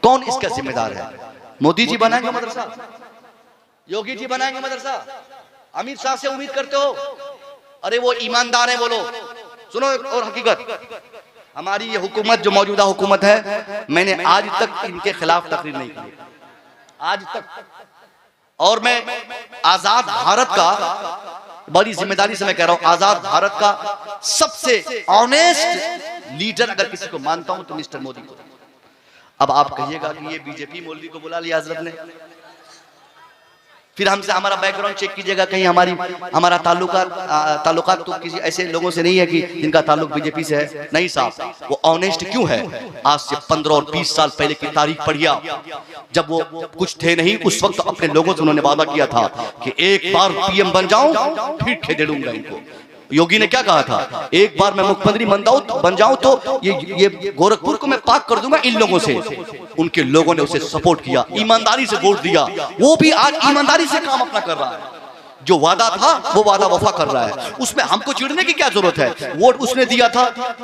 कौन इसका जिम्मेदार है? मोदी जी बनाएंगे मदरसा, योगी जी बनाएंगे मदरसा, अमित शाह से उम्मीद करते हो? अरे वो ईमानदार है, बोलो। सुनो और हकीकत, हमारी ये हुकूमत जो मौजूदा हुकूमत है, मैंने आज तक इनके खिलाफ तकरीर नहीं की, आज तक। और मैं आजाद भारत का, बड़ी जिम्मेदारी से मैं कह रहा हूं, आजाद भारत का सबसे ऑनेस्ट लीडर अगर किसी को मानता हूं तो मिस्टर मोदी को। अब आप कहिएगा कि ये बीजेपी मौलवी को बुला लिया हजरत ने, फिर हमसे हमारा बैकग्राउंड चेक कीजिएगा, कहीं हमारा ताल्लुकात तो किसी ऐसे लोगों से नहीं है कि जिनका ताल्लुक बीजेपी से है। नहीं साहब, वो ऑनेस्ट क्यों है? आज से 15 और 20 साल पहले की तारीख पढ़िया, जब वो कुछ थे नहीं, उस वक्त अपने लोगों से उन्होंने वादा किया था कि एक बार पीएम बन जाऊं फिर खेदेड़ूंगा इनको। योगी ने क्या कहा था? एक बार मैं मुख्यमंत्री बन जाऊं तो ये गोरखपुर को मैं पाक कर दूंगा इन लोगों से। उनके लोगों ने उसे सपोर्ट किया, ईमानदारी से वोट दिया। वो भी आज ईमानदारी से काम अपना कर रहा है, जो वादा था वो वादा वफा कर रहा है। उसमें हमको चिढ़ने की क्या जरूरत है? वोट उसने दिया था,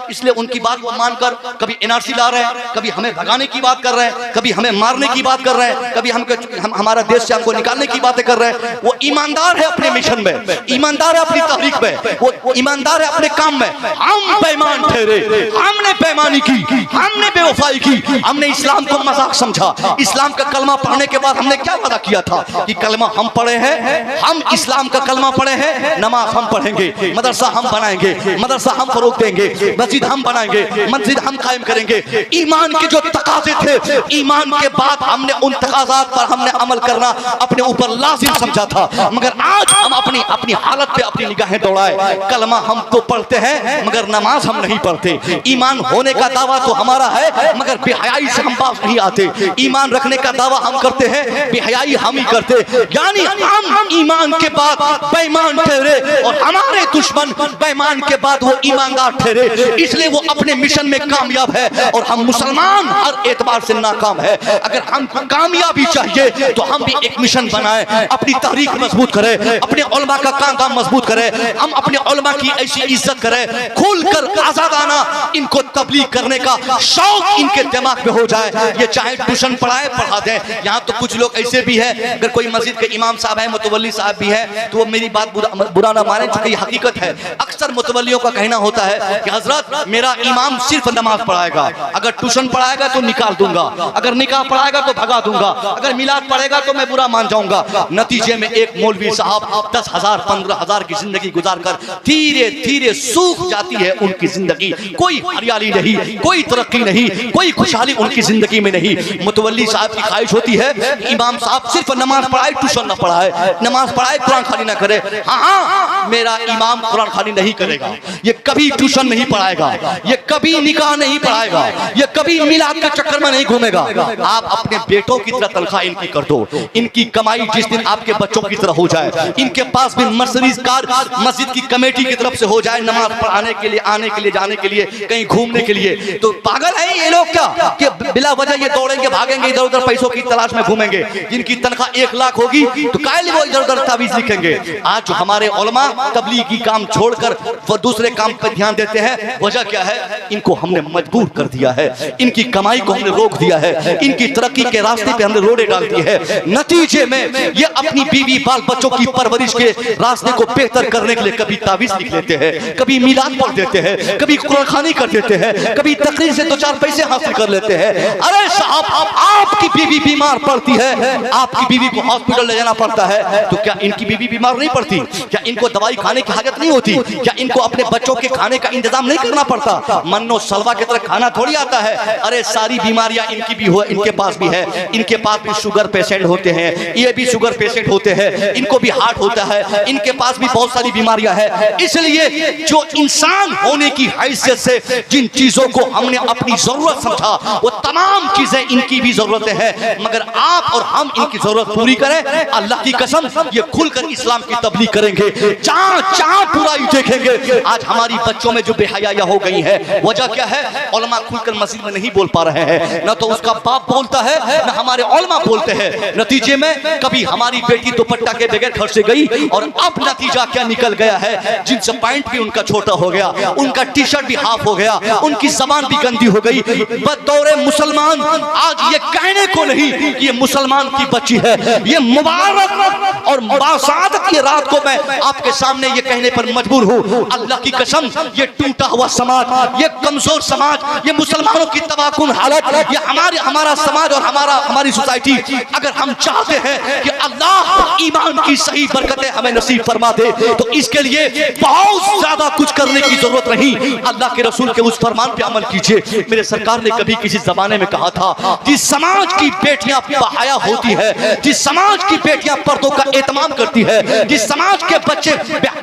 इसलिए उनकी बात को मानकर कभी एनआरसी ला रहे हैं, कभी हमें भगाने की बात कर रहे हैं, कभी हमें मारने की बात कर रहे हैं, कभी हमारा देश से हमको निकालने की बातें कर रहे हैं। वो ईमानदार है अपने मिशन में, ईमानदार है अपनी तहरीक में, वो ईमानदार है अपने काम में। हम बेईमान ठहरे, हमने बेईमानी की, हमने बेवफाई की, हमने इस्लाम को मजाक समझा। इस्लाम का कलमा पढ़ने के बाद हमने क्या वादा किया था कि कलमा हम पढ़े हैं, हम इस्लाम का कलमा पढ़े हैं, नमाज हम पढ़ेंगे, मदरसा हम बनाएंगे, मदरसा हम फरोग देंगे, मस्जिद हम बनाएंगे, मस्जिद हम कायम करेंगे। ईमान के जो तकाजे थे, ईमान के बाद हमने उन तकाजात पर हमने अमल करना अपने ऊपर लाजिम समझा था। मगर आज हम अपनी हालत पे अपनी निगाहें दौड़ाए। कलमा हम तो पढ़ते हैं मगर नमाज हम नहीं पढ़ते। ईमान होने का दावा तो हमारा है मगर बेहयाई से हम पास नहीं आते। ईमान रखने का दावा हम करते हैं, बेहयाई हम ही करते। यानी हम ईमान के बाद बेईमान ठहरे और हमारे दुश्मन बेईमान के बाद वो ईमानदार ठहरे, इसलिए वो अपने मिशन में कामयाब है और हम मुसलमान हर एतबार से नाकाम है। अगर हम कामयाबी चाहिए तो हम भी एक मिशन बनाएं, अपनी तहरीक मजबूत करें, अपने उलमा का काम मजबूत करें, हम अपने उलमा की ऐसी इज्जत करें, खुलकर आजादाना इनको तबलीग करने का शौक इनके दिमाग में हो जाए। ये चाहे ट्यूशन पढ़ाए पढ़ा दें। यहाँ तो कुछ लोग ऐसे भी है, अगर कोई मस्जिद के इमाम साहब है, मुतवल्ली साहब भी है, तो वो मेरी बात बुरा ना माने, चूंकि हकीकत है। अक्सर मुतवल्लियों का कहना होता है कि हजरत मेरा इमाम सिर्फ नमाज पढ़ाएगा, अगर ट्यूशन पढ़ाएगा तो निकाल दूंगा, अगर निकाह पढ़ाएगा तो भगा दूंगा, अगर मिलाद पढ़ेगा तो मैं बुरा मान जाऊंगा। नतीजे में एक मौलवी साहब 10,000 15,000 की जिंदगी गुजारकर धीरे धीरे सूख जाती है उनकी जिंदगी। कोई हरियाली नहीं, कोई तरक्की नहीं, कोई खुशहाली उनकी जिंदगी में नहीं। मुतवल्ली साहब की ख्वाहिश होती है इमाम साहब सिर्फ नमाज पढ़ाए, ट्यूशन न पढ़ाए, नमाज पढ़ाए कुरान खानी ना करे। हाँ, मेरा इमाम कुरान खानी नहीं करेगा, ये कभी ट्यूशन नहीं पढ़ाएगा, ये कभी निकाह नहीं पढ़ाएगा, ये कभी मिलाद के चक्कर में नहीं घूमेगा। आप अपने बेटों की तरह तनख्वाह इनकी कर दो, इनकी कमाई जिस दिन आपके बच्चों की तरह हो जाए, इनके पास भी मर्सिडीज कार मस्जिद की कमेटी की तरफ से हो जाए, नमाज पढ़ाने के लिए, आने के लिए, जाने के लिए, कहीं घूमने के लिए। तो पागल है ये लोग क्या कि बिला वजह ये दौड़ेंगे भागेंगे, इधर उधर पैसों की तलाश में घूमेंगे। जिनकी तनख्वाह 1 लाख होगी तो काहे वो इधर उधर तावीज लिखेंगे। आज जो हमारे उलमा तबलीगी काम छोड़कर वो दूसरे काम पर ध्यान देते हैं, वजह क्या है? इनको हमने मजबूर कर दिया है, इनकी कमाई को हमने रोक दिया है, इनकी तरक्की के रास्ते पे हमने रोड़े डाल दी है। नतीजे में ये अपनी बीवी बाल बच्चों की परवरिश के रास्ते को बेहतर करने के लिए कभी तावीज लिख लेते हैं, कभी मिलाद पढ़ देते हैं, कभी कुरान खानी कर देते हैं, कभी तकरीर से 2-4 पैसे हासिल कर लेते हैं। अरे साहब, आपकी बीवी बीमार पड़ती है, आपकी बीवी को हॉस्पिटल ले जाना पड़ता है, तो क्या इनकी बीवी बीमार नहीं पड़ती? क्या इनको दवाई खाने की हाजत नहीं होती? क्या इनको अपने बच्चों के खाने का इंतजाम नहीं करना पड़ता? मन्नो सलवा की तरह खाना थोड़ी आता है। अरे सारी बीमारियां इनकी भी हो, इनके पास भी है, इनके पास भी शुगर पेशेंट होते हैं, ये भी शुगर पेशेंट होते हैं, इनको भी हार्ट होता है, इनके पास भी बहुत सारी बीमारियां हैं। इसलिए जो इंसान होने की हैसियत से जिन चीजों को हमने अपनी जरूरत समझा, वो तमाम चीजें इनकी भी जरूरतें हैं। मगर आप और हम इनकी जरूरत पूरी करें, अल्लाह की कसम ये खुलकर खुलकर इस्लाम की तबलीग करेंगे, जहां जहां बुराई देखेंगे। आज हमारी बच्चों में जो बेहयाया हो गई है, वजह क्या है? उलमा खुलकर मस्जिद में नहीं बोल पा रहे हैं, न तो उसका बाप बोलता है न हमारे उलमा बोलते हैं। नतीजे में कभी हमारी बेटी दुपट्टा के बगैर घर से गई और अब नतीजा क्या निकल गया है? जींस पैंट भी उनका छोटा हो गया, उनका टी शर्ट भी हाफ हो गया, उनकी जबान भी गंदी हो गई। बदौरे मुसलमान आज ये कहने को नहीं कि ये मुसलमान की बच्ची है, ये मुबारक और बासादत की रात को मैं आपके सामने ये कहने पर मजबूर हूँ, अल्लाह की कसम, ये टूटा हुआ समाज, ये कमजोर समाज, ये मुसलमानों की तबाहकुन हालत, ये हमारा समाज और हमारी सोसाइटी, अगर हम चाहते हैं कि अल्लाह ईमान की सही बरकतें हमें नसीब फरमा दे, तो इसके लिए बहुत ज्यादा कुछ करने की जरूरत नहीं। अल्लाह के रसूल के उस फरमान पे अमल कीजिए। मेरे सरकार ने कभी किसी जमाने में कहा था, जिस समाज की बेटियां बहाया होती है, जिस समाज की बेटियां पर्दों का एहतमाम करती है, जिस समाज के बच्चे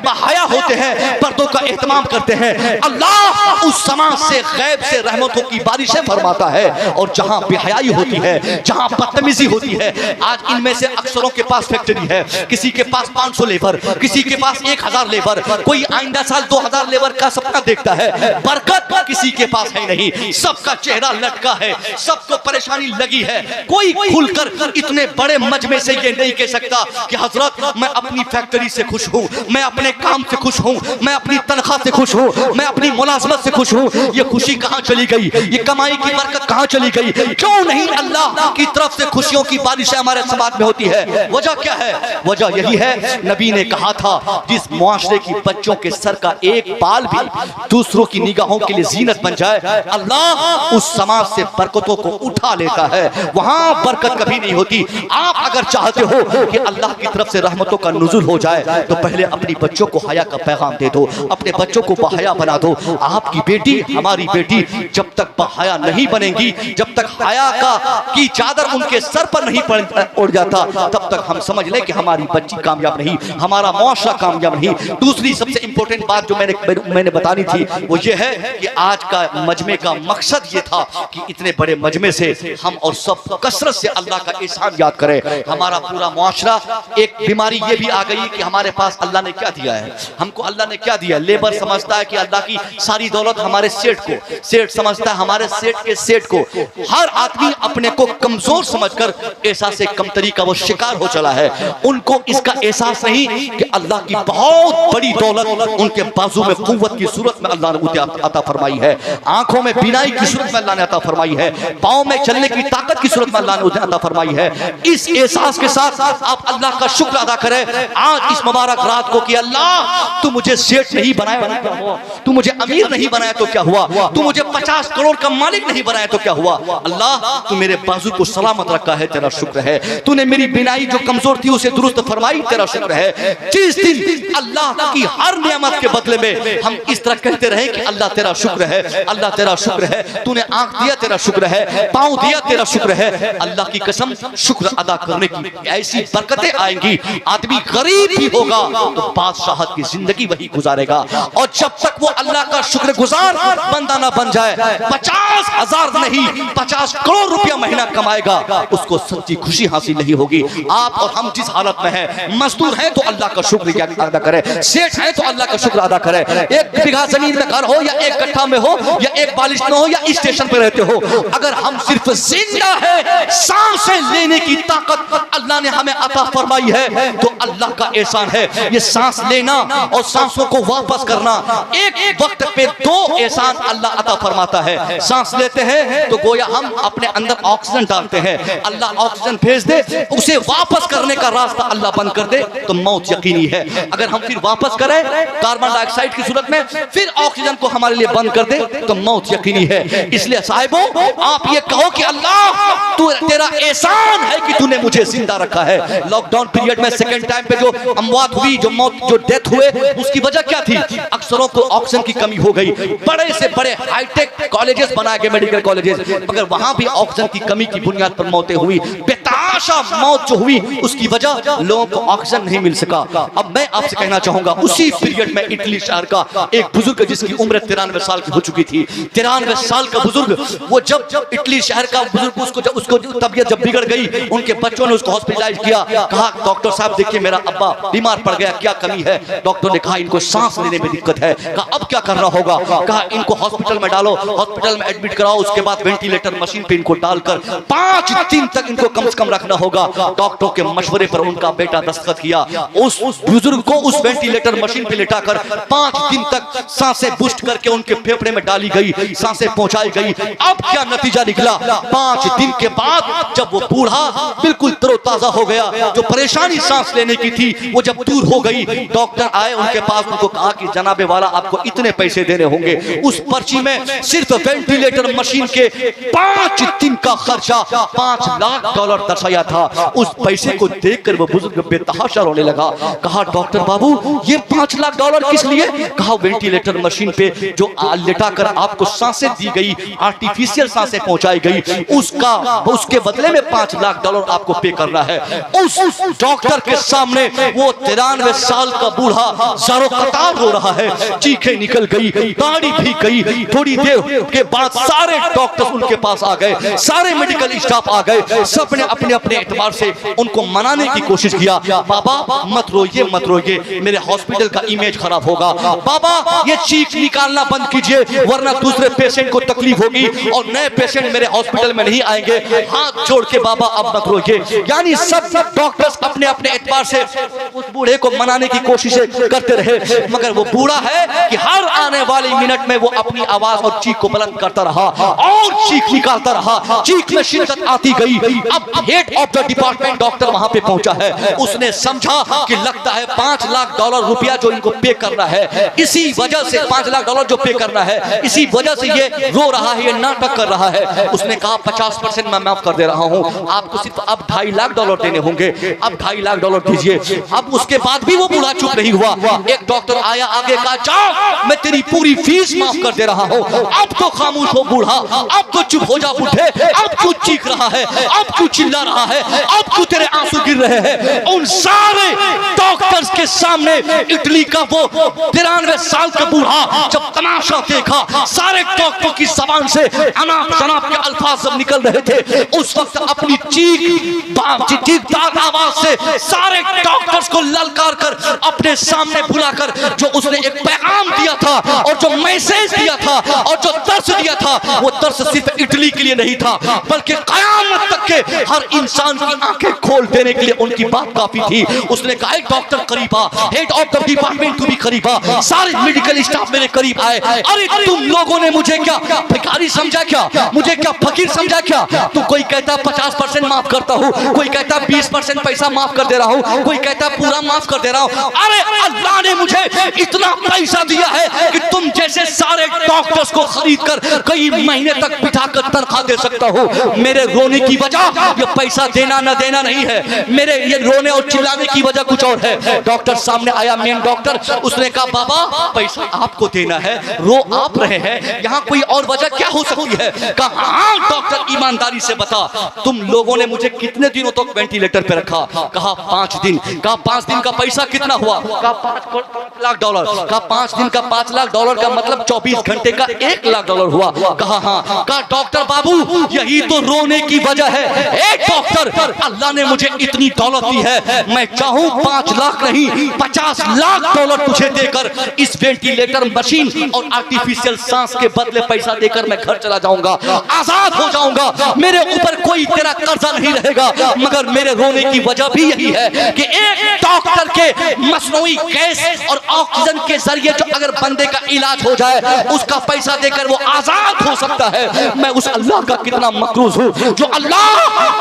बहाया होते हैं, पर्दों का एहतमाम करते हैं, अल्लाह उस समाज से गैब से रहमतों की बारिशें फरमाता है। और जहां बेहयाई होती है, जहां बदतमीजी होती है, आज इनमें से अक्सरों के पास फैक्ट्री है, किसी के पास 500 लेबर, किसी के पास 1000 लेबर, कोई आइंदा साल 2000 लेबर का सपना देखता है, बरकत किसी के पास है नहीं, सबका चेहरा लटका है, सबको परेशानी लगी है। कोई खुलकर इतने बड़े मजमे से ये नहीं कह सकता कि हजरत मैं अपनी फैक्ट्री से खुश हूँ, मैं अपने काम से खुश हूँ, मैं अपनी तनख्वाह से खुश हूँ, मैं अपनी मुलाजमत से खुश हूँ। ये खुशी कहाँ चली गई? ये कमाई की बरकत कहाँ चली गई? क्यों नहीं अल्लाह की तरफ से खुशियों की बारिशें हमारे समाज में होती है? वजह क्या है? वजह यही है, नबी ने कहा था, जिस मुआशरे की बच्चों के सर का एक बाल भी दूसरों की निगाहों के लिए जीनत बन जाए, अल्लाह उस समाज से बरकतों को उठा लेता है, वहां बरकत कभी नहीं होती। आप अगर चाहते हो कि अल्लाह की तरफ से रहमतों का नुज़ुल हो जाए, तो पहले अपनी बच्चों को हया का पैगाम दे दो, अपने बच्चों को बहया बना दो। आपकी बेटी, हमारी बेटी जब तक बहया नहीं बनेगी, जब तक हया की चादर उनके सर पर नहीं उड़ जाता, तब तक हम समझ लें कि हमारी बच्ची कामयाब नहीं, हमारा मुआशरा कामयाब नहीं। दूसरी सबसे इंपॉर्टेंट बात जो मैंने बतानी थी, वो ये है कि आज का मजमे का मकसद ये था कि इतने बड़े मजमे से हम और सब कसरत से अल्लाह का एहसान याद करें। हमारा पूरा मुआशरा, एक बीमारी ये भी आ गई कि हमारे पास अल्लाह ने क्या दिया है, हमको अल्लाह ने क्या दिया। लेबर समझता है कि अल्लाह की सारी दौलत हमारे सेठ को, सेठ समझता है हमारे सेठ के सेठ को। हर आदमी अपने को कमजोर समझकर एहसास कमतरी का वो शिकार हो चला है। उनको इसका एहसास नहीं कि अल्लाह की बहुत बड़ी दौलत उनके बाजू में कुव्वत की सूरत में अल्लाह ने अता फरमाई है, आंखों में बीनाई की सूरत में अल्लाह ने अता फरमाई है, पाँव में चलने की ताकत की सूरत में अल्लाह ने अता फरमाई है। इस एहसास के साथ आप अल्लाह का शुक्र अदा करें आज इस मुबारक रात को कि अल्लाह तू मुझे सेठ नहीं बनाया तो क्या हुआ, तू मुझे अमीर नहीं बनाया तो क्या हुआ, तू मुझे 50 करोड़ का मालिक नहीं बनाया तो क्या हुआ। अल्लाह तू मेरे बाजू को सलामत रखा है, तेरा शुक्र है। तूने मेरी बिनाई जो कमजोर थी उसे दुरुस्त फरमाई, तेरा शुक्र है। जिस दिन अल्लाह की हर नियामत के बदले में हम इस तरह कहते रहे कि अल्लाह तेरा शुक्र है, अल्लाह तेरा शुक्र है, तूने आंख दिया तेरा शुक्र है, पांव दिया तेरा शुक्र है। अल्लाह की कसम, शुक्र अदा करने की ऐसी बरकतें आएंगी, आदमी गरीब भी होगा तो बादशाहत की जिंदगी वही गुजारेगा। और जब तक वो अल्लाह का शुक्रगुजार बंदा ना बन जाए, 50,000 नहीं 50 करोड़ रुपया महीना कमाएगा, उसको सच्ची खुशी हासिल नहीं होगी। आप और हम जिस हालत में हैं, मजदूर हैं तो अल्लाह का शुक्र अदा करें, सेठ हैं तो अल्लाह का शुक्र अदा करें। एक बिघा जमीन में घर हो या एक कट्ठा में हो या एक बालिश में हो या स्टेशन पे रहते हो, अगर हम सिर्फ जिंदा है, सांसें लेने की ताकत अल्लाह ने हमें अता फरमाई है, तो अल्लाह का एहसान है। ये सांस लेना और सांसों को वापस करना, एक वक्त पे 2 एहसान अल्लाह अता फरमाता है। सांस लेते हैं तो गोया हम अपने अंदर ऑक्सीजन डालते हैं, अल्लाह ऑक्सीजन भेज दे, उसे वापस करने का रास्ता अल्लाह बंद कर दे तो मौत यकीनी है। अगर हम फिर वापस करें कार्बन डाइऑक्साइड की सूरत में, फिर ऑक्सीजन को हमारे लिए बंद कर दे तो मौत यकीनी है। इसलिए साहिबों, आप ये कहो कि अल्लाह तू, तेरा एहसान है कि तूने मुझे जिंदा रखा है। लॉकडाउन पीरियड में सेकंड टाइम पे जो अमवात हुई, जो डेथ हुए, उसकी वजह क्या थी? अक्सरों को ऑक्सीजन की कमी हो गई। बड़े से बड़े हाईटेक कॉलेजेस बनाए गए, मेडिकल कॉलेजेस, मगर वहां भी ऑक्सीजन की कमी की बुनियाद पर मौतें हुई। बेताश हताशा मौत जो हुई उसकी वजह लोगों को ऑक्सीजन नहीं मिल सका। अब मैं आपसे कहना चाहूंगा उसी पीरियड में इटली शहर का एक बुजुर्ग जिसकी उम्र 93 साल की हो चुकी थी, 93 साल का बुजुर्ग, वो जब इटली शहर का बुजुर्ग उसको तबीयत जब बिगड़ गई, उनके बच्चों ने उसको हॉस्पिटलाइज किया, कहा डॉक्टर साहब देखिए मेरा अब्बा बीमार पड़ गया, क्या कमी है? डॉक्टर ने कहा इनको सांस लेने में दिक्कत है। कहा अब क्या करना होगा? कहा इनको हॉस्पिटल में डालो, हॉस्पिटल में एडमिट कराओ, उसके बाद वेंटिलेटर मशीन पे इनको डालकर 5 दिन तक इनको कम से कम रखना होगा। डॉक्टर के मशवरे पर उनका बेटा दस्तखत किया, उस बुजुर्ग को उस वेंटिलेटर मशीन पे लिटाकर 5 दिन तक सांसें बूस्ट करके उनके फेफड़े में डाली गई, सांसें पहुंचाई गई। अब क्या नतीजा निकला? 5 दिन के बाद जब वो बूढ़ा बिल्कुल तरोताजा हो गया, जो परेशानी सांस लेने की थी वो जब दूर हो गई, डॉक्टर आए उनके पास, उनको कहा कि जनाबे वाला आपको इतने पैसे देने होंगे। उस पर्ची में सिर्फ वेंटिलेटर मशीन के 5 दिन का खर्चा $5 लाख दर्शाया था। उस पैसे को देखकर वो बुजुर्ग बेतहाशा रोने लगा। कहा डॉक्टर बाबू ये $5 लाख किस लिए? कहा वेंटिलेटर मशीन पे जो लिटाकर आपको सांसें दी गई, आर्टिफिशियल सांसें पहुंचाई गई, उसके बदले में $5 लाख आपको पे करना है। उस डॉक्टर के सामने वो 93 साल का बूढ़ा ज़ारो कतार रो रहा है, चीखें निकल गई, दाढ़ी भी गई। थोड़ी देर के बाद सारे डॉक्टर उनके पास आ गए, सारे मेडिकल स्टाफ आ गए, सबने अपने अपने एतबार से उनको मनाने की कोशिश किया। बाबा मत रोइए मत रोइए, मेरे हॉस्पिटल का इमेज खराब होगा। बाबा ये चीख निकालना बंद कीजिए वरना दूसरे पेशेंट को तकलीफ होगी और नए पेशेंट मेरे हॉस्पिटल में नहीं आएंगे। हाथ जोड़ के बाबा अब मत रोइए। यानी सब डॉक्टर्स अपने अपने एतबार से उस बूढ़े को मनाने की कोशिशें करते रहे, मगर वो बूढ़ा है कि हर आने वाली मिनट में वो अपनी आवाज और चीख को बुलंद करता रहा और चीख निकालता रहा। चीख में शिद्दत आती गई। अब head of the department doctor वहां पे पहुंचा है, उसने समझा कि लगता है $5 लाख रुपया जो इनको पे करना है, इसी वजह से $5 लाख जो पे करना है, इसी वजह से ये रो रहा है, ये नाटक कर रहा है। उसने कहा 50% मैं माफ कर दे रहा हूं, आपको सिर्फ अब $2.5 लाख देने होंगे, अब $2.5 लाख दीजिए। अब उसके बाद भी वो बूढ़ा चुप नहीं हुआ। एक डॉक्टर आया आगे, कहा जाओ मैं तेरी पूरी फीस माफ कर दे रहा हूं। अब तो खामोश हो बूढ़ा, अब तो चुप हो जा बूढ़े, अब क्यों चीख रहा है, अब क्यों चिल्ला रहा है, अब क्यों तेरे आंसू गिर रहे हैं? उन सारे डॉक्टर्स के सामने इटली का वो 93 साल का बूढ़ा जब तमाशा देखा, सारे डॉक्टरों की जबान से अनाप शनाप के अल्फाज जब निकल रहे थे, उस वक्त अपनी चीखदार आवाज से सारे डॉक्टर्स को ललकार कर अपने सामने बुलाकर जो उसने एक पैगाम दिया था और जो मैसेज दिया था और जो दर्श दिया था, वो दर्श सिर्फ इटली के लिए नहीं था बल्कि कयामत तक के हर इंसान की आंखें खोल देने के लिए उनकी बात काफी थी। उसने कहा डॉक्टर करीबा, हेड ऑफ द डिपार्टमेंट तू भी करीबा, सारे मेडिकल स्टाफ मेरे करीब आए। अरे तुम लोगों ने मुझे क्या भिखारी समझा क्या, मुझे क्या फकीर समझा क्या? तो कोई कहता 50% माफ करता हूँ, कोई कहता 20% पैसा माफ कर दे रहा हूँ, कोई कहता पूरा माफ कर दे रहा हूँ। अरे अल्लाह ने मुझे इतना पैसा दिया है कि तुम जैसे सारे डॉक्टर्स को खरीद कर कई महीने तक बिठाकर तनख्वाह दे सकता हूँ। मेरे रोने की वजह ये पैसा देना न देना नहीं है, मेरे ये रोने और चिल्लाने की वजह कुछ और है। डॉक्टर सामने आया, मेन डॉक्टर, उसने कहा बाबा पैसा आपको देना है, रो आप रहे हैं, यहाँ कोई और वजह क्या हो सकती है? कहा हाँ डॉक्टर ईमानदारी से बता, तुम लोगों ने मुझे कितने दिनों तक वेंटिलेटर पे रखा? कहा 5 दिन। कहा 5 दिन का पैसा कितना हुआ? कहा $5 लाख। कहा 5 दिन का $5 लाख का मतलब 24 घंटे का $1 लाख हुआ। कहा हाँ। कहा डॉक्टर बाबू यही तो रोने की वजह है। एक डॉक्टर, अल्लाह ने मुझे इतनी दौलत दी है, मैं चाहूं 5 लाख नहीं $50 लाख तुझे देकर इस वेंटिलेटर मशीन और आर्टिफिशियल सांस के बदले पैसा देकर मैं घर चला जाऊंगा, आजाद हो जाऊंगा, मेरे ऊपर कोई तेरा कर्जा नहीं रहेगा। मगर मेरे रोने की वजह भी यही है कि एक डॉक्टर के मसनूई गैस और ऑक्सीजन के जरिए जो अगर बंदे का इलाज हो जाए उसका पैसा देकर वो आजाद हो सकता है। मैं उस अल्लाह का कितना मकरूज हूँ जो अल्लाह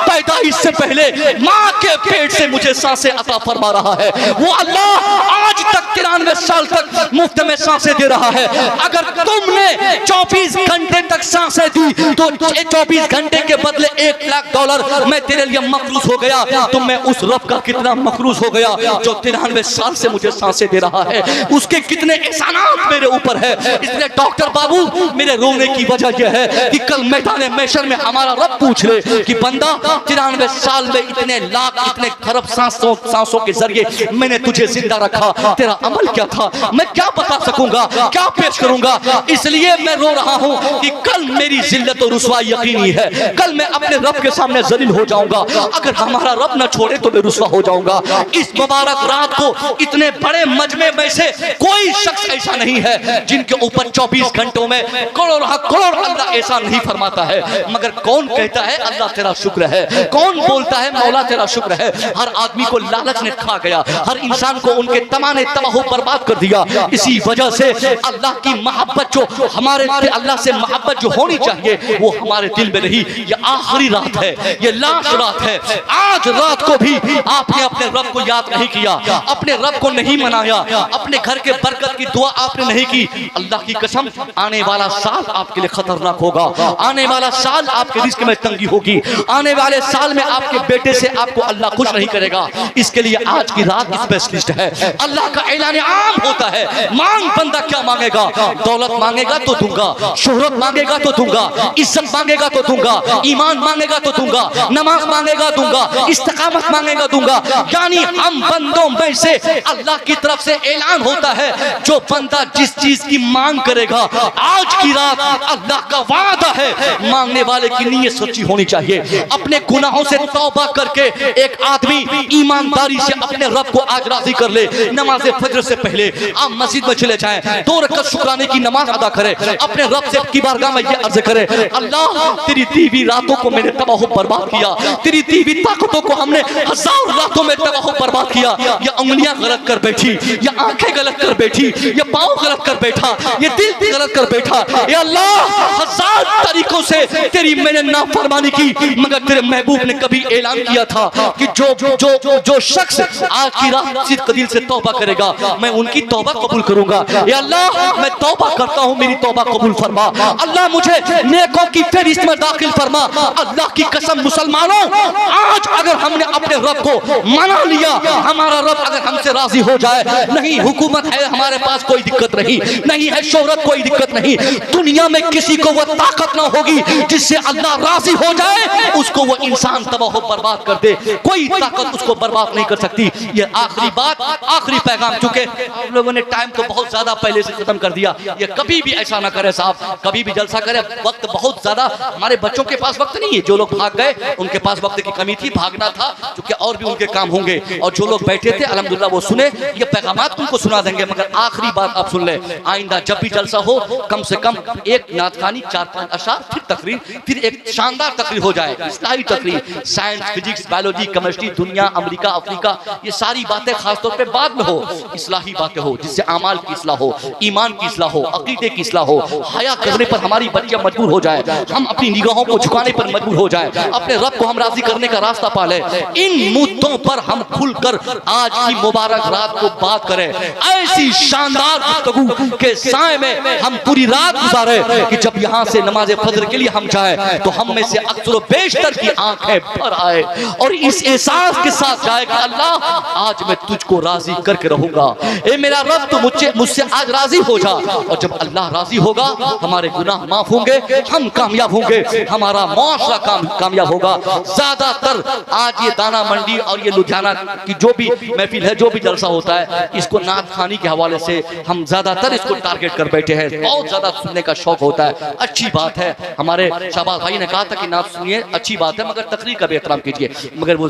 पैदाइश से पहले माँ के पेट से मुझे सांसें अता फरमा रहा है। वो अल्लाह आज तक 93 साल तक मुफ्त में सांसें दे रहा है। अगर तुमने 24 घंटे तक सांसें दी तो 24 घंटे के बदले $1 लाख मैं तेरे लिए मकरूज हो गया, तो मैं उस रब का कितना मकरूज हो गया जो 93 साल से मुझे सांसें दे रहा है, उसके कितने एहसानात मेरे ऊपर है। इसलिए डॉक्टर बाबू मेरे रोने की वजह यह है कि कल मैदान महशर में हमारा रब पूछ ले कि बंदा 93 साल में इतने लाख इतने खरब सांसों के जरिए मैंने तुझे जिंदा रखा, तेरा अमल क्या था मैं क्या बता सकूंगा, क्या पेश करूंगा। इसलिए मैं रो रहा हूं कि कल मेरी जिल्लत और रुसवाई यकीनी है, कल मैं अपने रब के सामने जलील हो जाऊंगा। अगर हमारा रब न छोड़े तो मैं रुसवा हो जाऊंगा। इस मुबारक रात को इतने बड़े मजमे में से कोई शख्स ऐसा नहीं है जिनके ऊपर 24 घंटों में करोड़ अल्लाह ऐसा नहीं फरमाता है। मगर कौन कहता है अल्लाह तेरा शुक्र है, कौन बोलता है मौला तेरा शुक्र है। हर आदमी को लालच ने खा गया, हर इंसान को उनके तमाने तबाह बर्बाद कर दिया। इसी वजह से अल्लाह की मोहब्बत जो हमारे अल्लाह से मोहब्बत जो होनी चाहिए वो हमारे दिल में नहीं। ये आखिरी रात है, ये लास्ट रात है। आज रात को भी आपने अपने रब को याद नहीं किया, अपने रब को नहीं मनाया, अपने घर के बरकत की दुआ आपने नहीं की। अल्लाह की कसम आने वाला साल आपके लिए खतरनाक होगा, आने वाला साल आपके रिस्क में तंगी होगी, आने वाले साल में आपके बेटे से आपको अल्लाह खुश नहीं करेगा। इसके लिए आज की रात स्पेशलिस्ट है। अल्लाह का ऐलान आम होता है, मांग बंदा क्या मांगेगा, दौलत मांगेगा तो दूंगा, शोहरत मांगेगा तो दूंगा, इज्जत मांगेगा तो दूंगा, ईमान मांगेगा तो दूंगा, नमाज मांगेगा दूंगा, इस्तिकामत मांगेगा दूंगा। यानी हम बंदों में से अल्लाह की तरफ से ऐलान होता है जो बंदा जिस चीज की मांग करेगा, आज की रात अल्लाह का वादा है मांगने वाले की नीयत सच्ची होनी चाहिए। अपने गुनाहों से तौबा करके एक आदमी ईमानदारी से अपने रब को आज राजी कर ले। नमाज फजर से पहले आप मस्जिद में चले जाएं, 2 रकात शुक्राने की नमाज अदा करें, अपने रब से की बारगाह में ये अर्ज करें, अल्लाह तेरी दी हुई रातों को मैंने तबाह बर्बाद किया, तेरी दी हुई ताकतों को हमने 1000 रातों में तबाह बर्बाद किया। ये उंगलियां गलत कर बैठी, ये आंखें गलत कर बैठी, ये पाँव गलत कर बैठा, ये दिल गलत कर बैठा। ये अल्लाह 1000 तरीकों से तेरी मैंने नाफरमानी की, मगर तेरे महबूब ने कभी ऐलान किया था कि जो शख्स आज की रात सिद्क दिल से तौबा करेगा मैं उनकी तौबा कबूल करूंगा। या अल्लाह मैं तौबा करता हूं, मेरी तौबा कबूल फरमा। अल्लाह मुझे नेकों की फहरिस्त में दाखिल फरमा। अल्लाह की कसम मुसलमानों, आज अगर हमने अपने रब को मना लिया, हमारा रब अगर हमसे राजी हो जाए, नहीं हुकूमत है हमारे पास कोई दिक्कत नहीं है, शोहरत कोई दिक्कत नहीं, दुनिया में किसी को वो ताकत ना होगी जिससे अल्लाह राजी हो जाए उसको वो इंसान तबाह बर्बाद कर दे, कोई ताकत उसको बर्बाद नहीं कर सकती। ये आखिरी बात, आखिरी पैगाम, चूंकि आप लोगों ने टाइम तो बहुत ज्यादा पहले से खत्म कर दिया। ये कभी भी ऐसा ना करे साहब, कभी भी जलसा करे, वक्त बहुत ज्यादा, हमारे बच्चों के पास वक्त नहीं है। जो लोग भाग गए उनके पास वक्त की कमी थी, भागना था, क्योंकि और भी उनके काम होंगे। और जो लोग बैठे थे अल्हम्दुलिल्लाह वो सुने, ये पैगामात तुमको सुना देंगे। मगर आखिरी बात आप सुन ले, आइंदा जब भी जलसा हो कम से कम एक नातखानी, 4-5 अशार, फिर तकरीर, फिर एक शानदार तकरीर हो जाए, इस्लाही तकरीर, साइंस, फिजिक्स, बायोलॉजी, केमिस्ट्री, दुनिया, अमेरिका, अफ्रीका, ये सारी बातें खासतौर पे बाद में हो, इस्लाही बातें हो जिससे आमाल की इस्लाह हो, ईमान की इस्लाह हो, अकीदे की इस्लाह हो, हया करने पर हमारी बच्चियां मजबूर हो जाए, हम अपनी निगाहों को झुकाने पर मजबूर हो जाए, अपने रब को हम राजी करने का रास्ता पाले। इन मुद्दों पर हम खुलकर आज की मुबारक रात को बात करें। ऐसी शानदार गुफ्तगू के साए में हम पूरी रात गुजारे कि जब यहाँ से नमाज फजर के लिए हम जाए तो हम में से अक्सर बेशतर की आंखें भर आए और इस एहसास के साथ जाए कि अल्लाह आज मैं तुझको राजी करके रहूंगा। ए मेरा रब तो मुझसे आज राजी हो जा। और जब अल्लाह राजी होगा हमारे गुनाह माफ होंगे, हम कामयाब होंगे, हमारा मुआशरा कामयाब होगा। ज्यादातर आज ये दाना मंडी और ये लुधियाना की जो भी महफिल है, जो भी जलसा होता है, इसको नात खानी के हवाले से हम ज्यादातर इसको टारगेट कर बैठे हैं। बहुत ज्यादा सुनने का शौक होता है, अच्छी बात है। हमारे शाहबाज भाई ने कहा था कि नात सुनिए, अच्छी बात है, मगर तकरीर का भी एहतराम कीजिए। मगर वो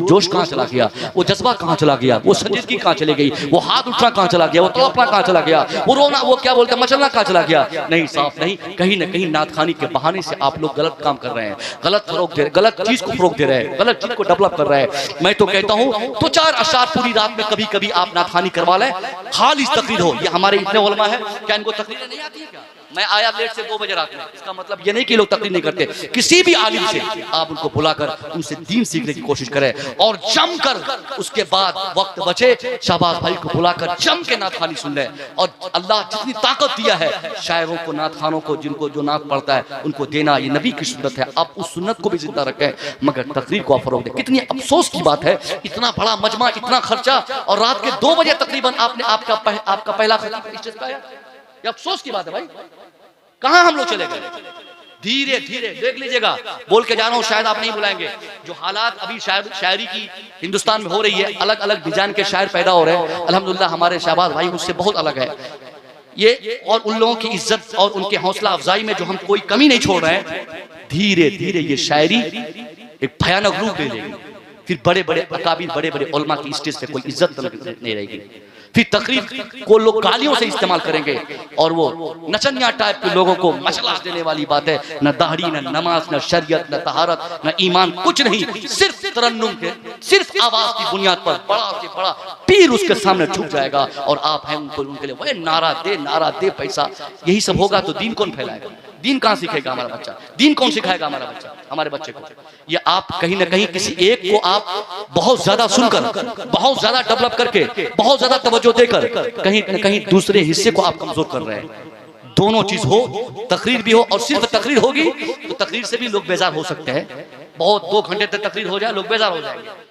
जोश कहाँ चला गया, वो जज्बा कहाँ चला गया, वो संजीदगी कहाँ चली गई, वो हाथ उठना कहाँ चला गया, वो तड़पना कहाँ चला गया, वो रोना, वो क्या बोलते मचलना कहाँ चला गया। नहीं साफ नहीं, कहीं ना कहीं नात खानी के बहाने से आप लोग गलत काम कर रहे हैं, गलत फरोग दे, गलत चीज को फरोग दे रहे हैं, गलत चीज को डेवलप कर रहे हैं। मैं तो कहता हूँ तो 4 अशार पूरी रात में कभी कभी आप नात खानी करवा लें, खालिस तकरीर हो। ये हमारे इतने उलमा है, क्या इनको तकरीरें नहीं आती है क्या? मैं आया लेट से 2 बजे रात में, इसका मतलब ये नहीं कि लोग तकरीर नहीं करते। किसी भी आलिम से आप उनको बुलाकर उनसे दीन सीखने की कोशिश करें और जमकर उसके बाद वक्त बचे शाहबाज भाई को बुलाकर जम के नात खानी सुन लें। और अल्लाह जितनी ताकत दिया है शायरों को, नात खानों को, जिनको जो नात पढ़ता है उनको देना, ये नबी की सुन्नत है। आप उस सुन्नत को भी जिंदा रखें मगर तकरीर को फरोग दें। कितनी अफसोस की बात है, इतना बड़ा मजमा, इतना खर्चा और रात के 2 बजे तकरीबन आपने आपका पहला खतीब स्टेज पे आया। ये अफसोस की बात है भाई, कहां हम लोग चले गए। धीरे धीरे देख लीजिएगा, बोल के जा रहा हूँ, शायद आप नहीं बुलाएंगे। जो हालात अभी शायरी की हिंदुस्तान में हो रही है, अलग अलग डिजाइन के शायर पैदा हो रहे हैं, अल्हम्दुलिल्लाह हमारे शहबाज भाई उससे बहुत अलग है ये। और उन लोगों की इज्जत और उनके हौसला अफजाई में जो हम कोई कमी नहीं छोड़ रहे हैं, धीरे धीरे ये शायरी एक भयानक रूप ले लेगी। फिर बड़े बड़े अकाबिर, बड़े बड़े उलमा की स्टेज पे कोई इज्जत नहीं रहेगी। फिर तकरीर को लोग गालियों से इस्तेमाल करेंगे और वो नचनिया टाइप के लोगों को मशलास देने वाली बात है। न दाढ़ी, न नमाज, न शरीयत, न तहारत, न ईमान, कुछ नहीं, सिर्फ तरन्नुम के, सिर्फ आवाज की बुनियाद पर बड़ा से बड़ा पीर उसके सामने झुक जाएगा और आप हैं उनके लिए वह नारा दे पैसा। यही सब होगा तो दीन कौन फैलाएगा? दीन कहाँ सीखेगा हमारा बच्चा? दीन कौन सिखाएगा हमारा बच्चा, हमारे बच्चे को? ये आप कहीं ना कहीं किसी एक को आप बहुत ज्यादा सुनकर, बहुत ज्यादा डेवलप करके, बहुत ज्यादा तवज्जो देकर कहीं न कहीं दूसरे हिस्से को आप कमजोर कर रहे हैं। दोनों चीज हो, तकरीर भी हो, और सिर्फ तकरीर होगी तो तकरीर से भी लोग बेजार हो सकते हैं। बहुत 2 घंटे तक तकरीर हो जाए, लोग बेजार हो जाएंगे।